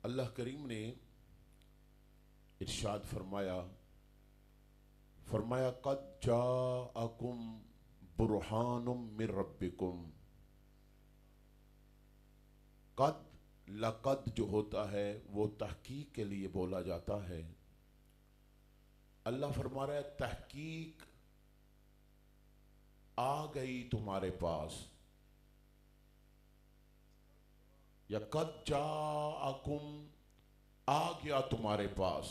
अल्लाह करीम ने इरशाद फरमाया कद जाअकुम बुरहानुम मिर रब्बिकुम। कद लकद जो होता है वो तहकीक के लिए बोला जाता है। अल्लाह फरमा रहा है तहकीक आ गई तुम्हारे पास, या कद जाअकुम आ गया तुम्हारे पास,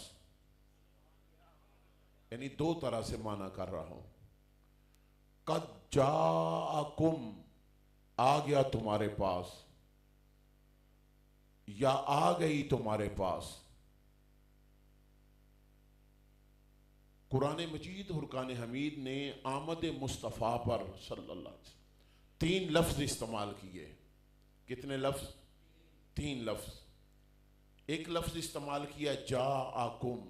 यानी दो तरह से माना कर रहा हूं। कद जाअकुम आ गया तुम्हारे पास, या आ गई तुम्हारे पास। कुरान मजीद फुरकान हमीद ने आमद मुस्तफ़ा पर सल्लल्लाहु अलैहि वसल्लम 3 लफ्ज इस्तेमाल किए। कितने लफ्ज? 3 लफ्ज। एक लफ्ज इस्तेमाल किया जा आकुम,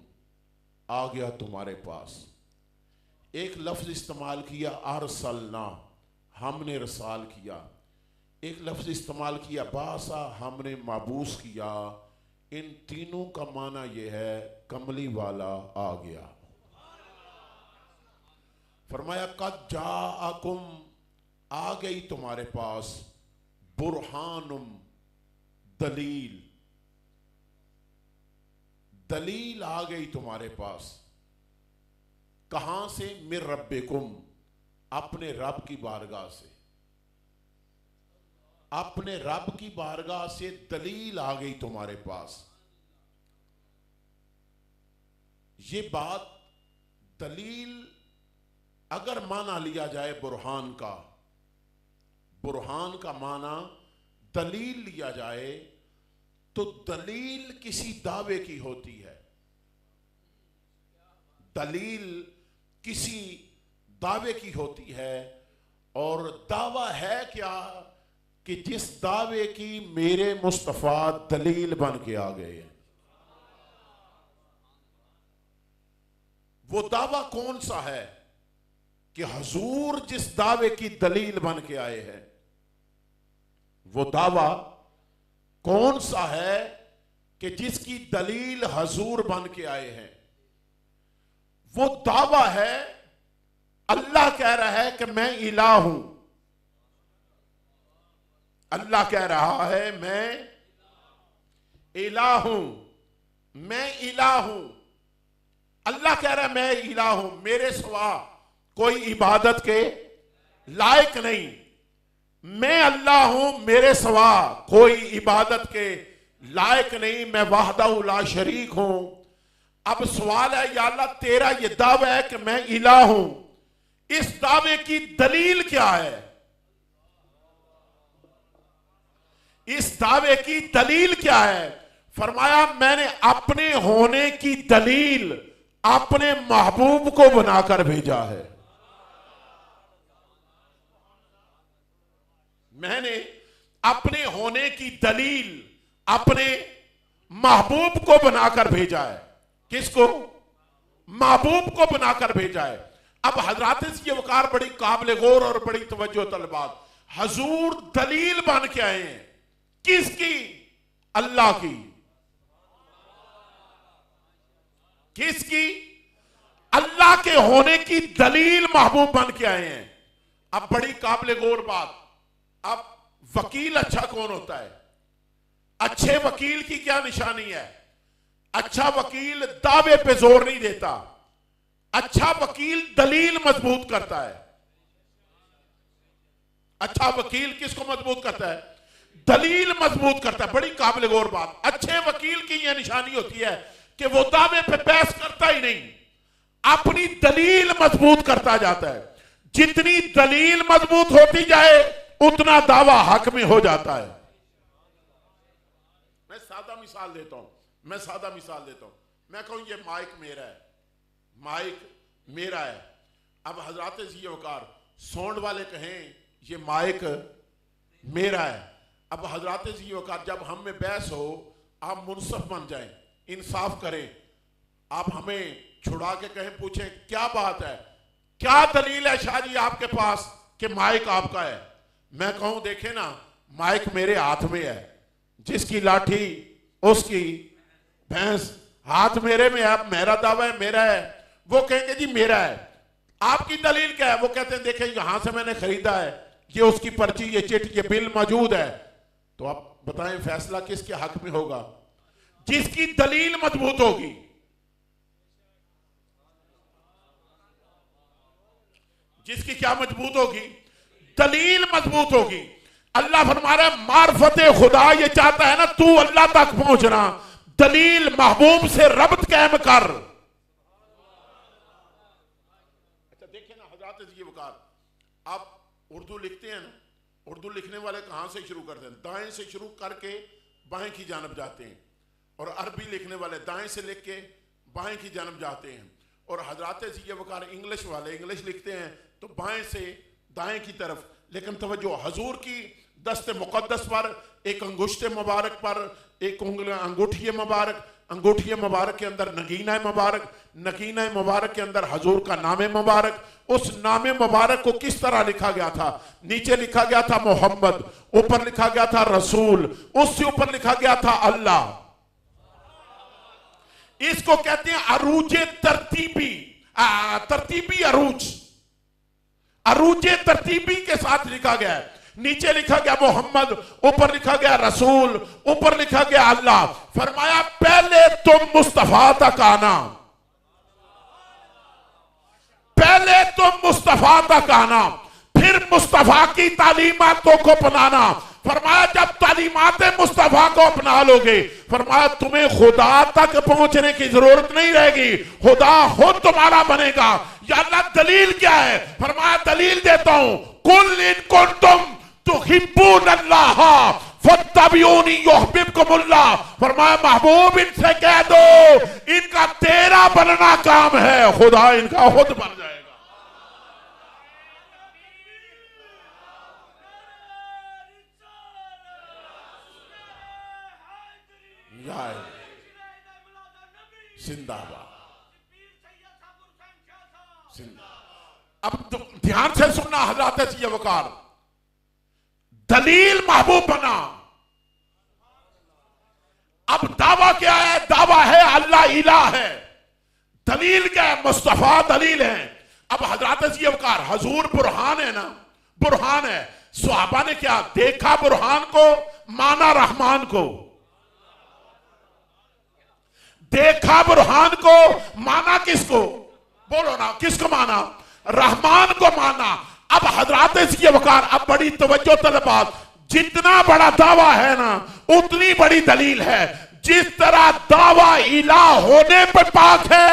आ गया तुम्हारे पास। एक लफ्ज इस्तेमाल किया अरसलना, हमने रसाल किया। एक लफ्ज इस्तेमाल किया बासा, हमने माबूस किया। इन तीनों का माना यह है कमली वाला आ गया। फरमाया कद जाअकुम आ गई तुम्हारे पास, बुरहानुम दलील, दलील आ गई तुम्हारे पास। कहां से? मिर रब्बिकुम, अपने रब की बारगाह से। अपने रब की बारगाह से दलील आ गई तुम्हारे पास। ये बात दलील अगर माना लिया जाए बुरहान का, बुरहान का माना दलील लिया जाए तो दलील किसी दावे की होती है। दलील किसी दावे की होती है, और दावा है क्या कि जिस दावे की मेरे मुस्तफा दलील बन के आ गए हैं। वो दावा कौन सा है कि हुजूर जिस दावे की दलील बन के आए हैं, वो दावा कौन सा है कि जिसकी दलील हुजूर बन के आए हैं। वो दावा है, अल्लाह कह रहा है कि मैं इलाह हूं। अल्लाह कह रहा है मैं इलाह हूं, मैं इलाह हूं। अल्लाह कह रहा है मैं इलाह हूं, मेरे सिवा कोई इबादत के लायक नहीं। मैं अल्लाह हूं, मेरे सिवा कोई इबादत के लायक नहीं। मैं वहदहू ला शरीक हूं। अब सवाल है या अल्लाह तेरा ये दावा है कि मैं इलाह हूं, इस दावे की दलील क्या है? इस दावे की दलील क्या है? फरमाया मैंने अपने होने की दलील अपने महबूब को बनाकर भेजा है। मैंने अपने होने की दलील अपने महबूब को बनाकर भेजा है। किसको? महबूब को बनाकर भेजा है। अब हजरात ये वकार बड़ी काबिल गौर और बड़ी तवज्जो तलबात। हुजूर दलील बन के आए हैं। किसकी? अल्लाह की। किसकी? अल्लाह के होने की दलील महबूब बन के आए हैं। अब बड़ी काबिल गौर बात, अब वकील अच्छा कौन होता है? अच्छे वकील की क्या निशानी है? अच्छा वकील दावे पे जोर नहीं देता। अच्छा वकील दलील मजबूत करता है। अच्छा वकील किसको मजबूत करता है? दलील मजबूत करता है। बड़ी काबिल गौर बात। अच्छे वकील की यह निशानी होती है कि वो दावे पे बहस करता ही नहीं, अपनी दलील मजबूत करता जाता है। जितनी दलील मजबूत होती जाए उतना दावा हक में हो जाता है। मैं सादा मिसाल देता हूं। मैं कहूं ये माइक मेरा है, माइक मेरा है। अब हजरात जी वकार साउंड वाले कहें ये माइक मेरा है। अब हजरात जी वकार जब हम में बहस हो, आप मुनसफ बन जाएं, इंसाफ करें। आप हमें छुड़ा के कहें, पूछें क्या बात है, क्या दलील है शाह जी आपके पास कि माइक आपका है। मैं कहूं देखे ना, माइक मेरे हाथ में है, जिसकी लाठी उसकी भैंस हाथ मेरे में है, मेरा दावा है, मेरा है। वो कहेंगे जी मेरा है, आपकी दलील क्या है? वो कहते हैं देखें यहां से मैंने खरीदा है, ये उसकी पर्ची, ये चिट, ये बिल मौजूद है। तो आप बताएं फैसला किसके हक में होगा? जिसकी दलील मजबूत होगी। जिसकी क्या मजबूत होगी? दलील मजबूत होगी। अल्लाह फरमा रहा है मार्फत खुदा ये चाहता है ना तू अल्लाह तक पहुंचना, दलील महबूब से रब्त कायम कर। अच्छा देखिए ना हजरत जी वकार, आप उर्दू लिखते हैं ना, उर्दू लिखने वाले कहां से शुरू करते हैं? दाएं से शुरू करके बाएं की जानब जाते हैं, और अरबी लिखने वाले दाएं से लिख के बाएं की जानब जाते हैं, और हजरत जी वकार इंग्लिश वाले इंग्लिश लिखते हैं तो बाएं से दाएं की तरफ। लेकिन तवज्जो, हजूर की दस्ते मुकद्दस पर, एक अंगुष्ठे मुबारक पर, एक अंगूठी मुबारक, अंगूठी मुबारक के अंदर नगीना मुबारक, नगीना मुबारक के अंदर हजूर का नाम मुबारक। उस नाम मुबारक को किस तरह लिखा गया था? नीचे लिखा गया था मोहम्मद, ऊपर लिखा गया था रसूल, उससे ऊपर लिखा गया था अल्लाह। इसको कहते हैं अरूजे तरतीबी, तरतीबी अरूज, अरूजे तरतीबी के साथ लिखा गया है। नीचे लिखा गया मोहम्मद, ऊपर लिखा गया रसूल, ऊपर लिखा गया अल्लाह। फरमाया पहले तुम मुस्तफा तक आना, पहले तुम मुस्तफा तक आना, फिर मुस्तफा की तालीमातों को अपनाना। फरमाया जब तालीमात मुस्तफा को अपना लोगे, फरमाया तुम्हें खुदा तक पहुंचने की जरूरत नहीं रहेगी, खुदा खुद तुम्हारा बनेगा। या अल्लाह दलील क्या है? फरमाया दलील देता हूं, कुल इन कुंतुम तुहिब्बूनल्लाह फत्तबिऊनी युहिब्बुकुमुल्लाह। फरमाया महबूब इनसे कह दो इनका तेरा बनना काम है, खुदा इनका खुद बन जाएगा। जिंदाबाद। अब ध्यान से सुनना हजरत जी वकार, दलील महबूब बना। अब दावा क्या है? दावा है अल्लाह इला है। दलील क्या है? मुस्तफा दलील है। अब हजरत जी वकार हजूर बुरहान है ना, बुरहान है। सहाबा ने क्या देखा? बुरहान को, माना रहमान को। देखा बुरहान को, माना किसको? बोलो ना, किसको माना? रहमान को माना। अब हजरत जी वकार, अब बड़ी तवज्जो तलबात, जितना बड़ा दावा है ना उतनी बड़ी दलील है। जिस तरह दावा इला होने पर पाक है,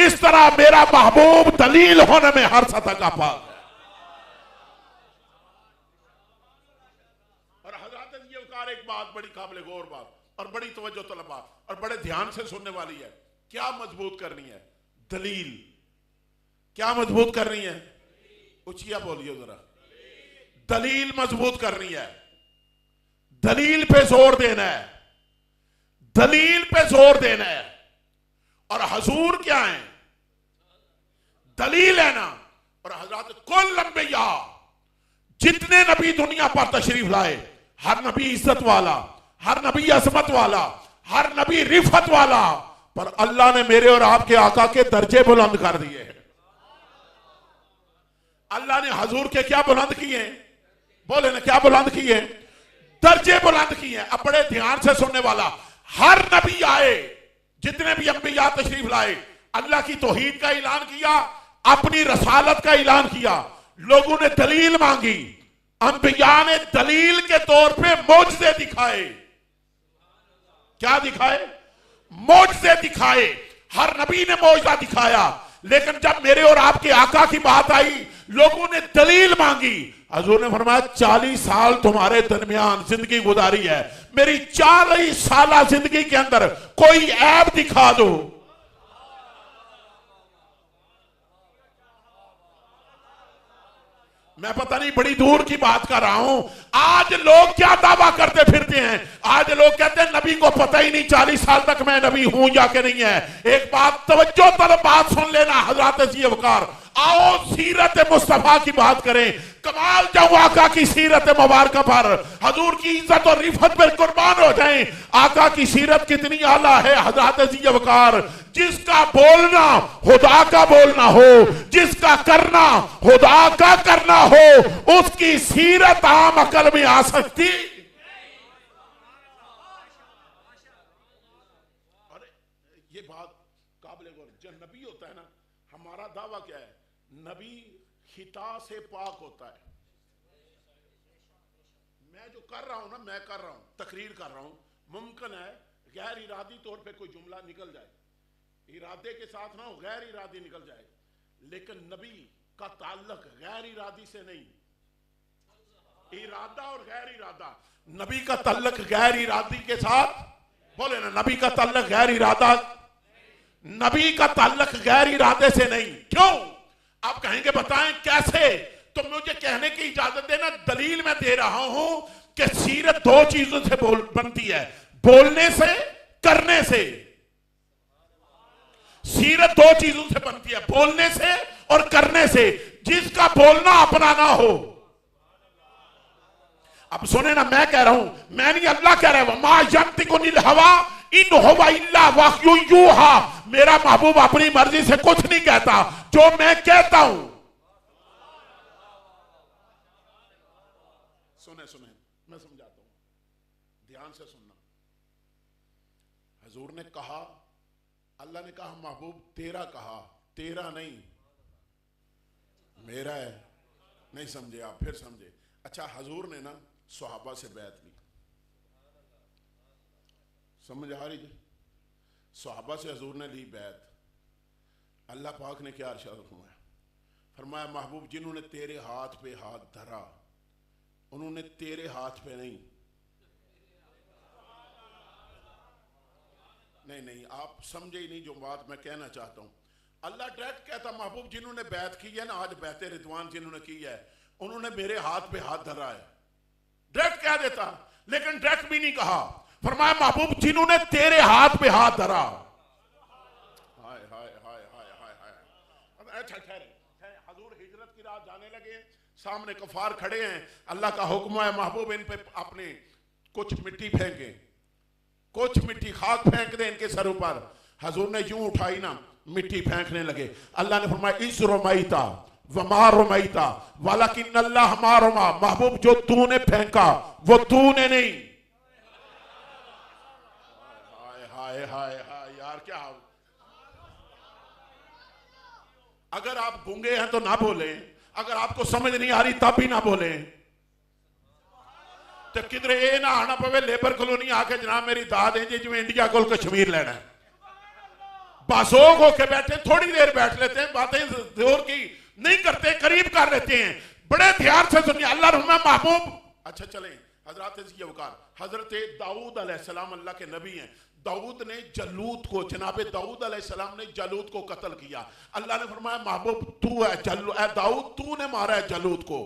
इस तरह मेरा महबूब दलील होने में हर सतह का पाक है। और हजरत जी वकार एक बात बड़ी काबिल गौर बात और बड़ी तवज्जो तलबात और बड़े ध्यान से सुनने वाली है। क्या मजबूत करनी है? दलील। क्या मजबूत करनी है? उचिया बोलिए जरा। दलील मजबूत करनी है, दलील पे जोर देना है, दलील पे जोर देना है। और हजूर क्या है? दलील है ना। और हजरत कुल अंबिया, जितने नबी दुनिया पर तशरीफ लाए, हर नबी इज्जत वाला, हर नबी अजमत वाला, हर नबी रिफत वाला, पर अल्लाह ने मेरे और आपके आका के दर्जे बुलंद कर दिए हैं। अल्लाह ने हजूर के क्या बुलंद किए? बोले ना, क्या बुलंद किए? दर्जे बुलंद किए। अब बड़े ध्यान से सुनने वाला, हर नबी आए, जितने भी अंबिया तशरीफ लाए, अल्लाह की तौहीद का ऐलान किया, अपनी रसालत का ऐलान किया। लोगों ने दलील मांगी, अंबिया ने दलील के तौर पे मौजज़े दिखाए। क्या दिखाए? मौजज़े दिखाए। हर नबी ने मौजज़ा दिखाया। लेकिन जब मेरे और आपके आका की बात आई, लोगों ने दलील मांगी। हजूर ने फरमाया 40 साल तुम्हारे दरमियान जिंदगी गुजारी है, मेरी 40 साल जिंदगी के अंदर कोई ऐब दिखा दो। मैं पता नहीं बड़ी दूर की बात कर रहा हूं। आज लोग क्या दावा करते फिरते हैं? आज लोग कहते हैं नबी को पता ही नहीं 40 साल तक मैं नबी हूं या कि नहीं है। एक बात तवज्जो तलब बात सुन लेना हजरत जी वकार, आओ सीरत मुस्तफा की बात करें। कमाल जाऊं आका की सीरत मुबारक पर, हजूर की इज्जत और रिफत पर कुर्बान हो जाएं। आका की सीरत कितनी आला है हजरत अज़ीज़ वकार। जिसका बोलना खुदा का बोलना हो, जिसका करना खुदा का करना हो, उसकी सीरत आम अकल में आ सकती। अरे ये बात काबिल गौर, जो नबी होता है ना, हमारा दावा क्या है, नबी खिता से पाक होता है। मैं जो कर रहा हूं ना, मैं कर रहा हूं, तकरीर कर रहा हूं, मुमकिन है गैर इरादी तौर पे कोई जुमला निकल जाए, इरादे के साथ ना हो, गैर इरादी निकल जाए, लेकिन नबी का ताल्लुक गैर इरादी से नहीं। इरादा और गैर इरादा, नबी का ताल्लुक गैर इरादी के साथ, बोले ना, नबी का ताल्लुक गैर इरादा, नबी का ताल्लुक गैर इरादे से नहीं। क्यों? आप कहेंगे बताएं कैसे, तो मुझे कहने की इजाजत देना, दलील मैं दे रहा हूं कि सीरत दो चीजों से बनती है, बोलने से, करने से। सीरत दो चीजों से बनती है, बोलने से और करने से। जिसका बोलना अपना ना हो, अब सुने ना, मैं कह रहा हूं, मैं नहीं, अल्लाह कह रहा है, मा यंतिकुनिल हवा इन हुवा इल्ला वह्यु यूहा। मेरा महबूब अपनी मर्जी से कुछ नहीं कहता, जो मैं कहता हूं। सुने सुने, मैं समझाता हूं, ध्यान से सुनना। हुजूर ने कहा, अल्लाह ने कहा महबूब तेरा कहा, तेरा नहीं मेरा है। नहीं समझे आप, फिर समझे। अच्छा, हुजूर ने ना सहाबा से बैत ली, समझ आ रही थी? सहाबा से हुजूर ने ली बैत। अल्लाह पाक ने क्या इरशाद फरमाया? फरमाया महबूब जिन्होंने तेरे हाथ पे हाथ धरा, उन्होंने तेरे हाथ पे नहीं, नहीं आप समझे ही नहीं जो बात मैं कहना चाहता हूं। अल्लाह डायरेक्ट कहता महबूब जिन्होंने बैत की है ना, आज बैत रिदवान जिन्होंने की है, उन्होंने मेरे हाथ पे हाथ धरा है। डायरेक्ट कह देता, लेकिन डायरेक्ट भी नहीं कहा। फरमाया महबूब जिन्होंने तेरे हाथ पे हाथ धरा। हाय हाय हाय हाय हाय हाय। अच्छा ठहरे, हुजूर हिजरत की रात जाने लगे, सामने कफार खड़े हैं, अल्लाह का हुक्म है महबूब इन पे अपने कुछ मिट्टी फेंके, कुछ मिट्टी खाक फेंक दे इनके सरों पर। हुजूर ने यूं उठाई ना, मिट्टी फेंकने लगे। अल्लाह ने फरमाया इस रोमाइता वमा रोमाइता वालाकिन अल्लाह हमारमा। महबूब जो तूने फेंका वो तूने नहीं। हाय हाय हाय हाय यार, क्या अगर आप गूंगे हैं तो ना बोले, अगर आपको समझ नहीं आ रही तब भी ना बोले। तो किधर ये ना आना पवे लेबर कॉलोनी आके जनाब मेरी दाद है जी जिवें इंडिया को कश्मीर लेना है। बासोग होके बैठे, थोड़ी देर बैठ लेते हैं, बातें जोर की नहीं करते, करीब कर लेते हैं। बड़े ध्यान से सुनिए, अल्लाह रहमा महबूब। अच्छा चलें, हजरत दाऊद अलैहिस्सलाम अल्लाह के नबी हैं। दाऊद ने जलूत को, जनाब दाऊद अलैहिस्सलाम ने जलूत को कत्ल किया। अल्लाह ने फरमाया महबूब तू है ए दाऊद तूने मारा है जलूत को,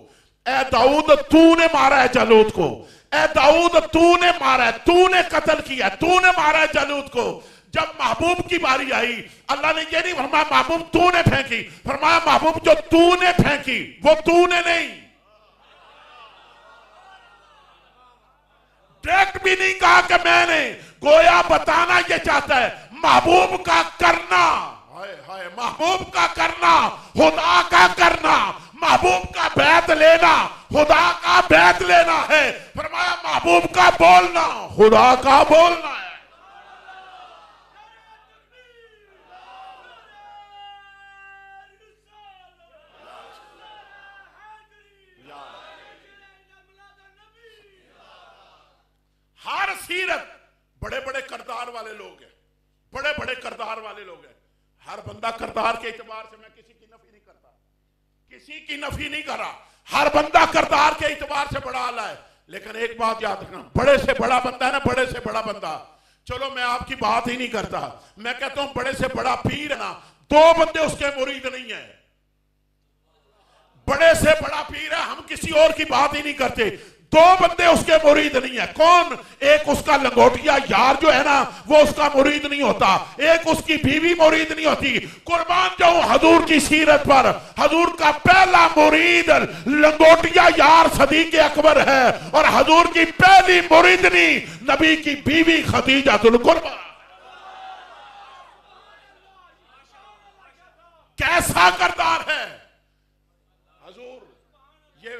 ए दाऊद तूने मारा है जलूत को, ए दाऊद तूने मारा है, तूने कत्ल किया, तूने मारा है जलूत को। जब महबूब की बारी आई, अल्लाह ने ये नहीं फरमाया महबूब तूने फेंकी, फरमाया महबूब जो तूने फेंकी वो तूने नहीं। डायरेक्ट भी नहीं कहा कि मैंने, गोया बताना ये चाहता है महबूब का करना। हाय हाय, महबूब का करना, खुदा का करना, महबूब का बैत लेना, खुदा का बैत लेना है। फरमाया महबूब का बोलना, खुदा का बोलना है। हर सीरत बड़े बड़े करदार वाले लोग हैं, बड़े बड़े करदार वाले लोग हैं। हर बंदा करदार के एतबार से, मैं किसी की नफी नहीं करता, किसी की नफी नहीं कर रहा, हर बंदा करदार के एतबार से बड़ा आला है। लेकिन एक बात याद रखना, बड़े से बड़ा बंदा है ना, बड़े से बड़ा बंदा, चलो मैं आपकी बात ही नहीं करता, मैं कहता हूं बड़े से बड़ा पीर है ना, दो बंदे उसके मुरीद नहीं है। बड़े से बड़ा पीर है, हम किसी और की बात ही नहीं करते, दो बंदे उसके मुरीद नहीं है। कौन? एक उसका लंगोटिया यार जो है ना वो उसका मुरीद नहीं होता, एक उसकी बीवी मुरीद नहीं होती। कुर्बान जाऊं हजूर की सीरत पर, हजूर का पहला मुरीद लंगोटिया यार सदीक अकबर है और हजूर की पहली मुरीदनी नबी की बीवी खदीजातुल कुर्बा। कैसा करदार है हजूर। ये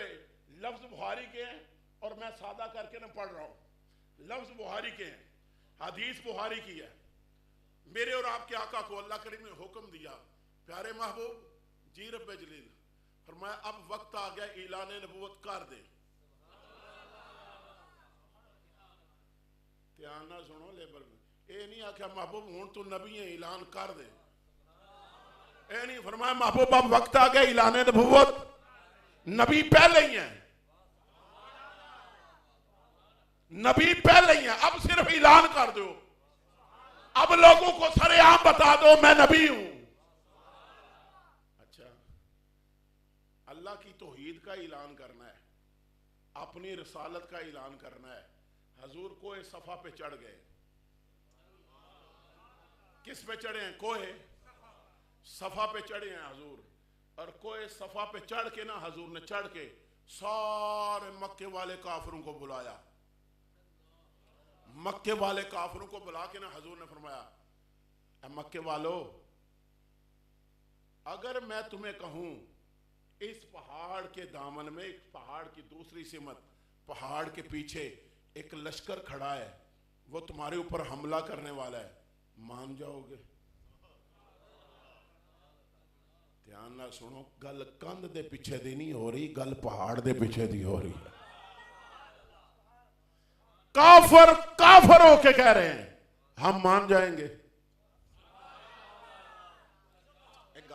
लफ्ज बुखारी के हैं और मैं सादा करके ना पढ़ रहा हूं, लफ्ज बुखारी के हैं, हदीस बुखारी की है। मेरे और आपके आका को अल्लाह करीम ने हुक्म दिया, प्यारे महबूब जी रब्बे जलील फरमाया अब वक्त आ गया ऐलान नबूवत कर दे। ध्यान ना सुनो लेबर में, ये नहीं आख्या महबूब हूं तू नबी है ऐलान कर दे, ये नहीं फरमाया महबूब अब वक्त आ गया ऐलान नबूवत, नबी पहले ही है, नबी पहले ही है, अब सिर्फ ऐलान कर दो, अब लोगों को सरेआम बता दो मैं नबी हूं। अच्छा, अल्लाह की तौहीद का ऐलान करना है, अपनी रिसालत का ऐलान करना है। हजूर कोहे सफा पे चढ़ गए। किस पे चढ़े हैं? कोहे सफा पे चढ़े हैं हजूर, और कोहे सफा पे चढ़ के ना हजूर ने चढ़ के सारे मक्के वाले काफिरों को बुलाया, मक्के वाले काफिरों को बुला के ना हजूर ने फरमाया मक्के वालों, अगर मैं तुम्हें कहूं इस पहाड़ के दामन में, एक पहाड़ की दूसरी सिमत पहाड़ के पीछे एक लश्कर खड़ा है, वो तुम्हारे ऊपर हमला करने वाला है, मान जाओगे? ध्यान ना सुनो, गल कंध दे पीछे दी नहीं हो रही, गल पहाड़ दे पीछे दी हो रही है। काफर काफर होके कह रहे हैं हम मान जाएंगे। एक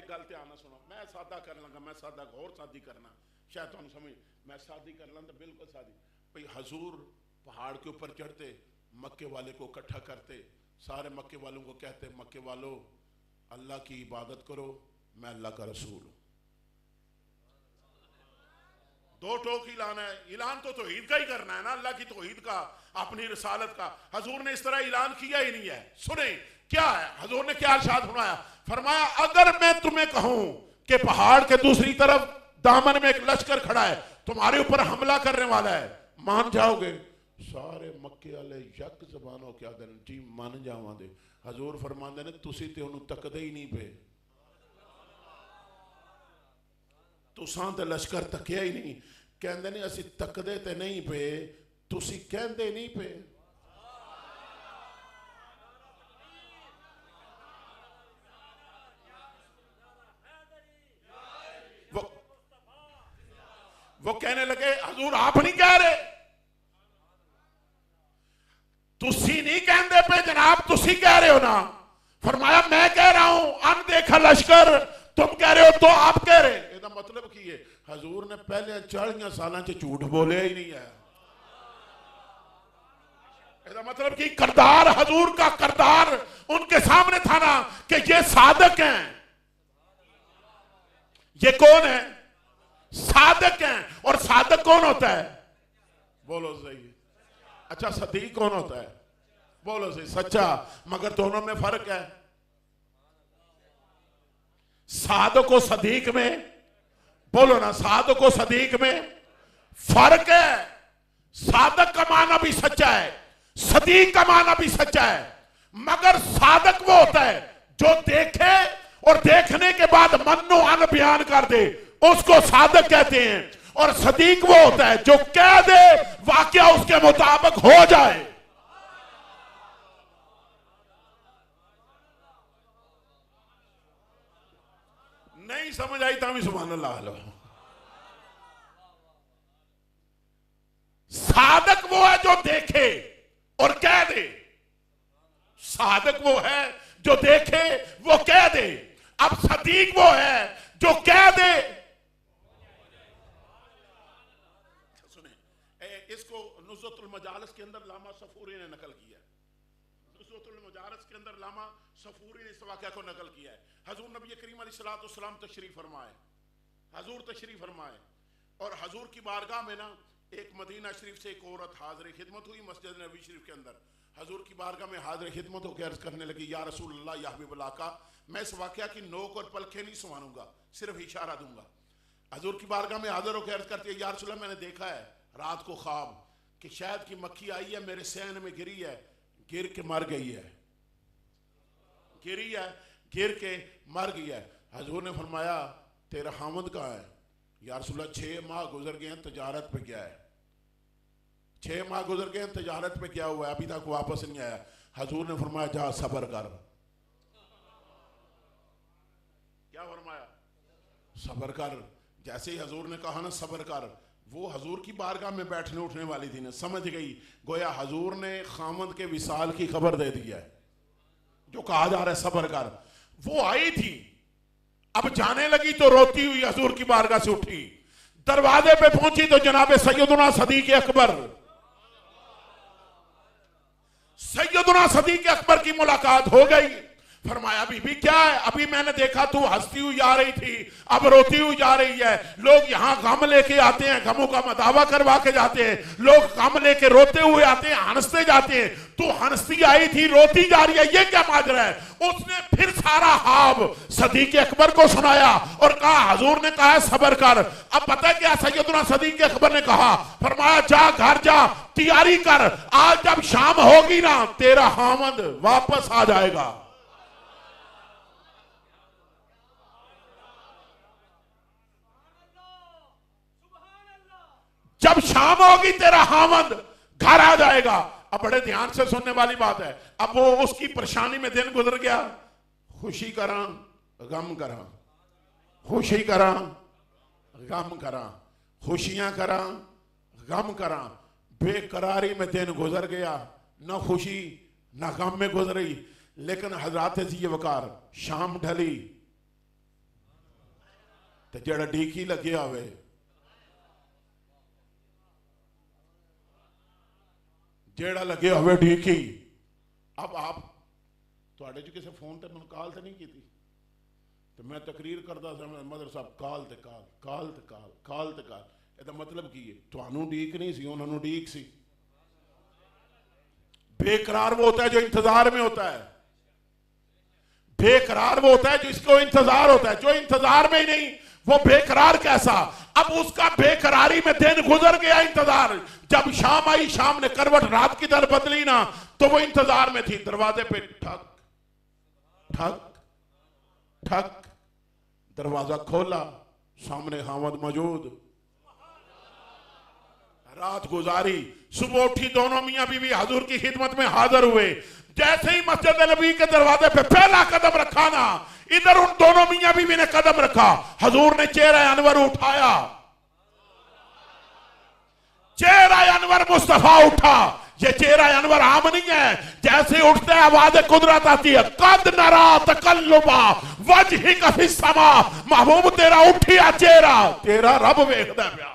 गल ध्यान ना सुनो, मैं सादा कर लगा, मैं सादा और सादी करना शायद तुम समझ, मैं सादी कर ला तो बिल्कुल सादी। भाई हजूर पहाड़ के ऊपर चढ़ते, मक्के वाले को इकट्ठा करते, सारे मक्के वालों को कहते मक्के वालों अल्लाह की इबादत करो, मैं अल्लाह का रसूल हूं। दो टोक ऐलान है, ऐलान तो तौहीद का ही करना है ना, अल्लाह की तौहीद का, अपनी रिसालत का। हजूर ने इस तरह ऐलान किया ही नहीं है। सुने क्या है हजूर ने क्या इरशाद फरमाया, फरमाया अगर मैं तुम्हें कहूं कि पहाड़ के दूसरी तरफ दामन में एक लश्कर खड़ा है, तुम्हारे ऊपर हमला करने वाला है, मान जाओगे? सारे मक्के वाले यक जबान हो क्या दिन जी मान जावांगे। हजूर फरमांदे ने तुसी ते उन्होंने तकदे ही नहीं पे, तुसां ते लश्कर तकिया ही नहीं। कहंदे ने असी तकदे ते नहीं पे, तुसी कहंदे नहीं पे। वो कहने लगे हजूर आप नहीं कह रहे, तुसी नहीं कहते पे जनाब, तुसी कह रहे हो ना। फरमाया मैं कह रहा हूं अनदेखा लश्कर, तुम कह रहे हो तो आप कह रहे। इसका मतलब की है हजूर ने पहले 40 साल झूठ बोले ही नहीं है। इसका मतलब कि करदार हजूर का करदार उनके सामने था ना कि ये सादक हैं। ये कौन है? सादक हैं। और सादक कौन होता है? बोलो सही। अच्छा सदीक कौन होता है? बोलो सही। सच्चा। मगर दोनों में फर्क है। सादक और सदीक में, बोलो ना, सादक और सदीक में फर्क है। सादक का माना भी सच्चा है, सदीक का माना भी सच्चा है। मगर सादक वो होता है जो देखे और देखने के बाद मन्नो अन बयान कर दे, उसको सादक कहते हैं। और सदीक वो होता है जो कह दे वाकया उसके मुताबिक हो जाए। नहीं समझ आई तो सुभान अल्लाह लो। सादक वो है जो देखे और कह दे, सादक वो है जो देखे वो कह दे। अब सदीक वो है जो कह दे। सुने, इसको नुज़्रतुल मजालिस के अंदर लामा सफूरी ने नकल किया है। नुज़्रतुल मजालिस के अंदर लामा सफूरी ने इस वाक़या को नकल किया है। हजूर नबी करीम अलैहिस्सलाम तशरीफ फरमाए, हजूर तशरीफ फरमाए और हजूर की बारगाह में ना एक मदीना शरीफ से एक औरत हाजिर खिदमत हुई मस्जिद नबी शरीफ के अंदर। हजूर की बारगाह में हाजिर खिदमत होकर अर्ज करने लगी, या रसूल अल्लाह या हबीबल्लाह का मैं इस वाक़या की नोक और पलखे नहीं संवारूंगा, सिर्फ इशारा दूंगा। हजूर की बारगाह में हाजिर होकर अर्ज करती है, या रसूल अल्लाह मैंने देखा है रात को ख्वाब कि शहद की मक्खी आई है, मेरे सहन में गिरी है, गिर के मर गई है, गिरी है, गिर के मर गई है। हजूर ने फरमाया तेरा हामद कहाँ है? या रसूल अल्लाह 6 माह गुजर गए हैं, तजारत पे गया है, 6 माह गुजर गए हैं, तजारत पे क्या हुआ है, अभी तक वापस नहीं आया। हजूर ने फरमाया जा सब्र कर। क्या फरमाया? सब्र कर। जैसे ही हजूर ने कहा ना सब्र कर, वो हजूर की बारगाह में बैठने उठने वाली थी ना, समझ गई गोया हजूर ने खामद के विसाल की खबर दे दी है, जो कहा जा रहा है सब्र कर। वो आई थी, अब जाने लगी तो रोती हुई हजूर की बारगाह से उठी, दरवाजे पे पहुंची तो जनाब सैयदुना सदीक अकबर, सैयदुना सदीक अकबर की मुलाकात हो गई। फरमाया बीबी क्या है? अभी मैंने देखा तू हंसती हुई जा रही थी, अब रोती हुई जा रही है। लोग यहाँ गम लेके आते हैं, गमों का मदावा करवा के जाते हैं, लोग गम लेके रोते हुए आते हैं, हंसते जाते हैं, तू हंसती आई थी रोती जा रही है, ये क्या माजरा है? उसने फिर सारा हाब सदीक अकबर को सुनाया और कहा हजूर ने कहा सब्र कर। अब पता है क्या सैयदुना सदीक अकबर ने कहा? फरमाया जा घर जा, तैयारी कर, आज जब शाम होगी ना तेरा हामद वापस आ जाएगा। जब शाम होगी तेरा हामद घर आ जाएगा। अब बड़े ध्यान से सुनने वाली बात है। अब वो उसकी परेशानी में दिन गुजर गया, खुशी करा गम करा, खुशी करा गम करा, खुशियां करा गम करा, बेकरारी में दिन गुजर गया, न खुशी न गम में गुजरी। लेकिन हजरत जी वकार शाम ढली तो जड़ा डीकी लगे हुए, जेड़ा लगे हुए ढीकी। अब आप थोड़े जो किसी फोन ते कॉल तो नहीं की थी, तो मैं तकरीर करता मदर साहब काल ते काल, काल ते काल, काल ते काल, ਇਹਦਾ मतलब की है ਤੁਹਾਨੂੰ ढीक नहीं सी, उन्होंने ढीक सी। बेकरार वो होता है जो इंतजार में होता है, बेकरार वो होता है जिसको इंतजार होता है, जो इंतजार में ही नहीं वो बेकरार कैसा। अब उसका बेकरारी में दिन गुजर गया इंतजार। जब शाम आई, शाम ने करवट रात की तरफ बदली ना, तो वो इंतजार में थी। दरवाजे पे ठक ठक ठक, दरवाजा खोला, सामने हामद मौजूद। रात गुजारी, सुबह उठी, दोनों मियां बीवी हजूर की खिदमत में हाजिर हुए। जैसे ही मस्जिद नबी के दरवाजे पे पहला कदम रखा ना, इधर उन दोनों मियां बीवी ने कदम रखा, हजूर ने चेहरा अनवर उठाया, चेहरा अनवर मुस्तफा उठा। ये चेहरा अनवर आम नहीं है, जैसे उठते हैं आवाज कुदरत आती है, कद नरा तकल्लुबा वजहिका फिस समा, महबूब तेरा उठिया चेहरा तेरा रब वेखदा पिया।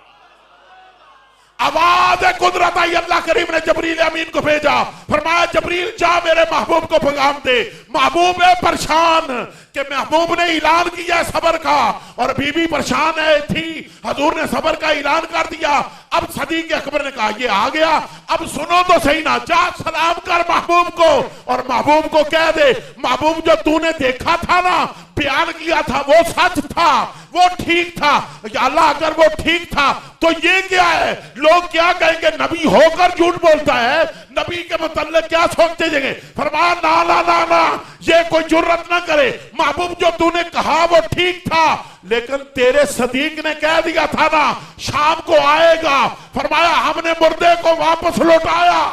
आवाज कुदरत आई, अल्लाह करीम ने जबरील अमीन को भेजा, फरमाया जबरील जा मेरे महबूब को पैगाम दे। महबूब है परेशान कि महबूब ने ऐलान किया सबर का, और बीबी परेशान है थी, हजूर ने सबर का ऐलान कर दिया। अब सदीक अकबर ने कहा ये आ गया, अब सुनो तो सही ना, जा सलाम कर महबूब को, और महबूब को कह दे महबूब जो तूने देखा था ना, बयान किया था, वो सच था, वो ठीक था। या अल्लाह अगर वो ठीक था तो ये क्या है? लोग क्या कहेंगे नबी होकर झूठ बोलता है, नबी के मुतल्लिक क्या सोचते जाएंगे? फरमाया ना ना ना ना, ये कोई जुर्रत ना करे, महबूब जो तूने कहा वो ठीक था, लेकिन तेरे सदीक ने कह दिया था ना शाम को आएगा। फरमाया हमने मुर्दे को वापस लौटाया।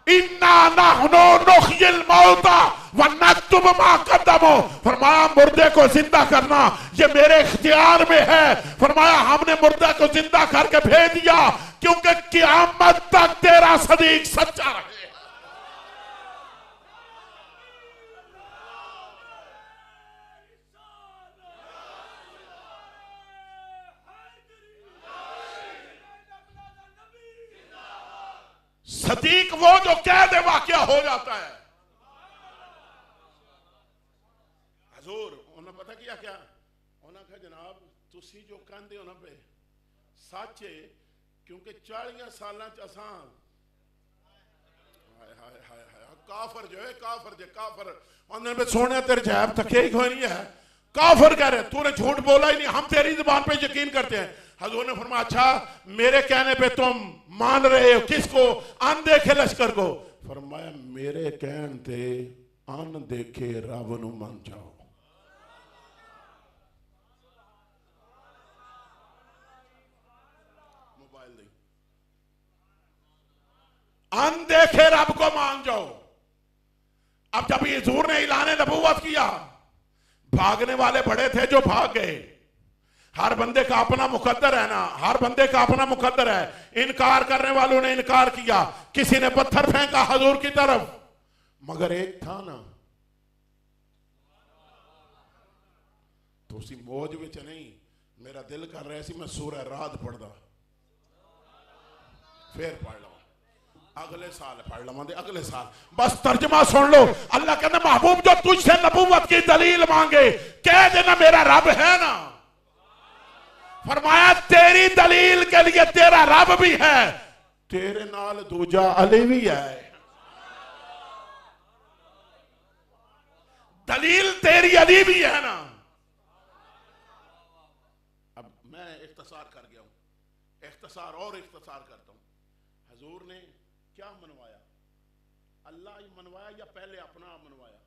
इन्ना नहनु नुहयिल मौता व नक्तुब मा कद्दमू, फरमाया मुर्दे को जिंदा करना ये मेरे इख्तियार में है। फरमाया हमने मुर्दे को जिंदा करके भेज दिया, क्योंकि क़यामत तक तेरा सदीक सच्चा रहे। सदीक वो जो कह दे वाकया हो जाता है। हजूर उन्होंने पता किया क्या? उन्होंने कहा जनाब तुसी जो कहते हो ना पे सच है, क्योंकि 40 साल असा हाय हाय हाय काफर जो है, काफर उन्होंने सोने तेरे जैब तके ही कोई नहीं है, काफर कह रहे तूने झूठ बोला ही नहीं, हम तेरी जुबान पे यकीन करते हैं। हजूर ने फरमाया अच्छा मेरे कहने पे तुम मान रहे हो किसको? अनदेखे लश्कर को। फरमाया मेरे कहन ते अनदेखे रब नू मान जाओ। मोबाइल नहीं, अनदेखे रब को मान जाओ। अब जब हुजूर ने ऐलान नबूवत किया, भागने वाले बड़े थे जो भाग गए। हर बंदे का अपना मुकद्दर है ना, हर बंदे का अपना मुकद्दर है। इनकार करने वालों ने इनकार किया, किसी ने पत्थर फेंका हुजूर की तरफ, मगर एक था ना तो उसी मौज विच नहीं, मेरा दिल कर रहा सी मैं सूरह रात पढ़दा, फिर पढ़ लवा अगले साल पढ़ लवा, अगले साल। बस तर्जमा सुन लो, अल्लाह कहता महबूब जो तुझसे नबूवत की दलील मांगे कह देना मेरा रब है ना। फरमाया तेरी दलील के लिए तेरा रब भी है, तेरे नाल दूजा अली भी है। दलील तेरी अली भी है ना। अब मैं इख्तिसार कर गया हूं, इख्तिसार और इख्तिसार करता हूं। हुजूर ने क्या मनवाया? अल्लाह ही मनवाया या पहले अपना आप मनवाया?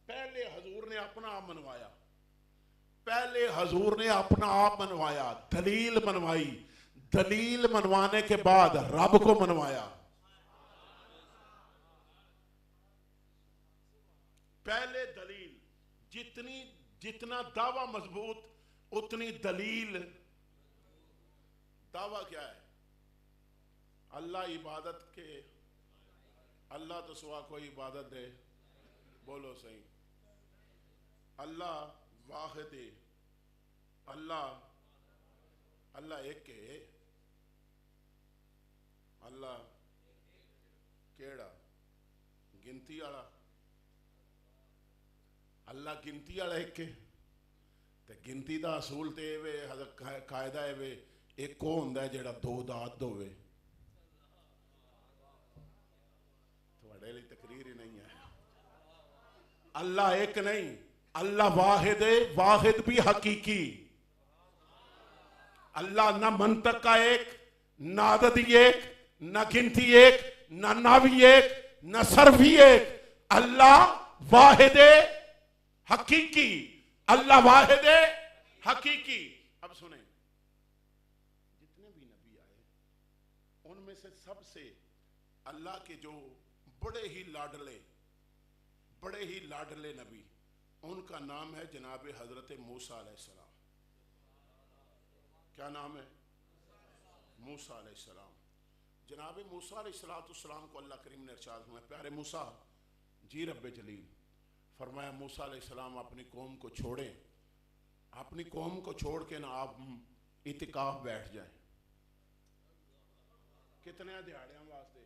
पहले हुजूर ने अपना आप मनवाया, पहले हुजूर ने अपना आप मनवाया, दलील मनवाई, दलील मनवाने के बाद रब को मनवाया। पहले दलील, जितना दावा मजबूत उतनी दलील। दावा क्या है? अल्लाह इबादत के, अल्लाह तो सिवा कोई इबादत दे, बोलो सही। अल्लाह वाहिद, अल्लाह एक है। अल्लाह केड़ा? गिनती वाला। अल्लाह गिनती वाला एक है, ते गिनती का असूल तो ये कायदा है एक वो होंदा है जेड़ा दो दात होवे। थोड़े लिए तकरीर ही नहीं है। अल्लाह एक नहीं, अल्लाह वाहिद है, वाहिद भी हकीकी। अल्लाह ना मंतक का एक, ना आददी एक, ना गिनती एक, ना नावी एक, ना सरफी एक। अल्लाह वाहिद हकीकी, अल्लाह वाहिद हकीकी। अब सुने, जितने भी नबी आए उनमें से सबसे अल्लाह के जो बड़े ही लाडले नबी, उनका नाम है जनाब हजरत मूसा अलैहिस्सलाम। क्या नाम है? मूसा अलैहिस्सलाम। जनाब मूसा अलैहिस्सलाम को अल्लाह करीम ने इरशाद फरमाया, प्यारे मूसा जी रब्बे जलील, फरमाया मूसा अलैहिस्सलाम अपनी कौम को छोड़ें, अपनी कौम को छोड़ के ना आप इतिकाफ बैठ जाएं। कितने दिहाड़ियां वास्ते?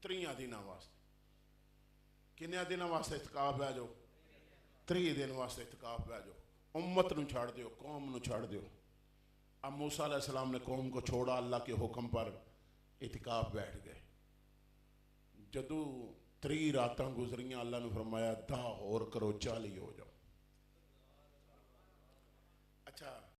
3 दिनों वास्ते। किन्ने दिनों वास्ते इतिकाफ बैठ जाओ? 3 दिन वास्ते इतिकाफ बैठ जाओ। उम्मत नूं छड़ दियो, कौम नूं छड़ दियो। अब मूसा अलैहिस्सलाम ने कौम को छोड़ा, अल्लाह के हुक्म पर इतिकाफ बैठ गए। जदों 3 रातां गुजरियां, अल्लाह ने फरमाया दा होर करो 40 हो जाओ। अच्छा